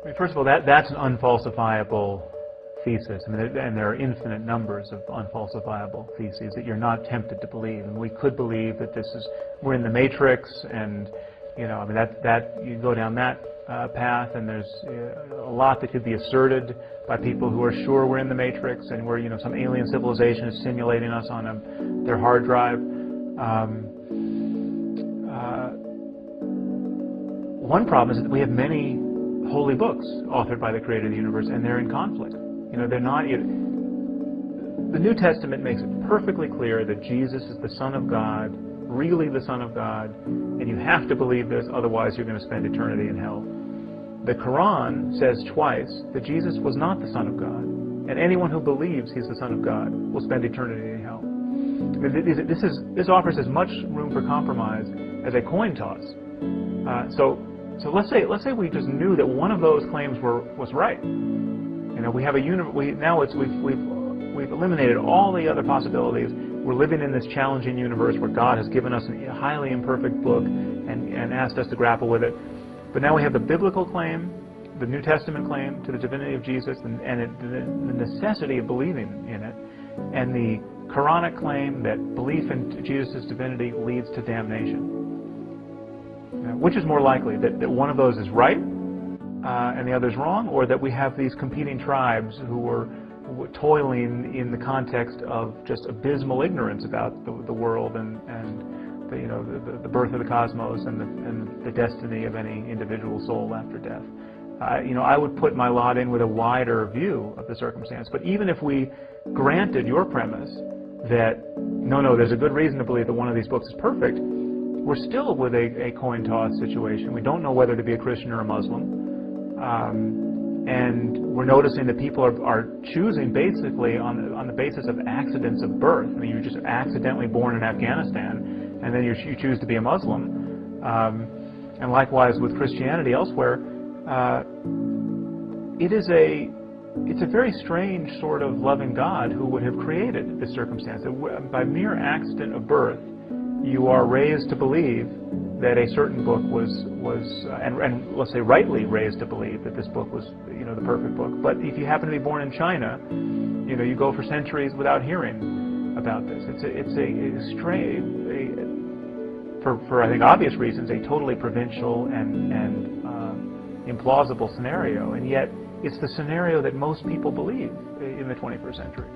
I mean, first of all, that's an unfalsifiable thesis. I mean, and there are infinite numbers of unfalsifiable theses that you're not tempted to believe. And we could believe that we're in the Matrix, and I mean that you go down that path, and there's a lot that could be asserted by people who are sure we're in the Matrix and we're some alien civilization is simulating us on their hard drive. One problem is that we have many holy books authored by the Creator of the universe, and they're in conflict. They're not. The New Testament makes it perfectly clear that Jesus is the Son of God, really the Son of God, and you have to believe this, otherwise you're going to spend eternity in hell. The Quran says twice that Jesus was not the Son of God, and anyone who believes he's the Son of God will spend eternity in hell. This offers as much room for compromise as a coin toss. So let's say we just knew that one of those claims was right. We have we've eliminated all the other possibilities. We're living in this challenging universe where God has given us a highly imperfect book and asked us to grapple with it. But now we have the biblical claim, the New Testament claim to the divinity of Jesus, and the necessity of believing in it, and the Quranic claim that belief in Jesus' divinity leads to damnation. Which is more likely, that one of those is right and the other is wrong, or that we have these competing tribes who are toiling in the context of just abysmal ignorance about the world and the birth of the cosmos and the destiny of any individual soul after death. I would put my lot in with a wider view of the circumstance. But even if we granted your premise that no, there's a good reason to believe that one of these books is perfect, we're still with a coin toss situation. We don't know whether to be a Christian or a Muslim. And we're noticing that people are choosing basically on the basis of accidents of birth. I mean, you're just accidentally born in Afghanistan, and then you choose to be a Muslim. And likewise with Christianity elsewhere, it's a very strange sort of loving God who would have created this circumstance. By mere accident of birth, you are raised to believe that a certain book was and let's say rightly raised to believe that this book was the perfect book. But if you happen to be born in China, you go for centuries without hearing about this. It's a strange, for I think obvious reasons, a totally provincial and implausible scenario, and yet it's the scenario that most people believe in the 21st century.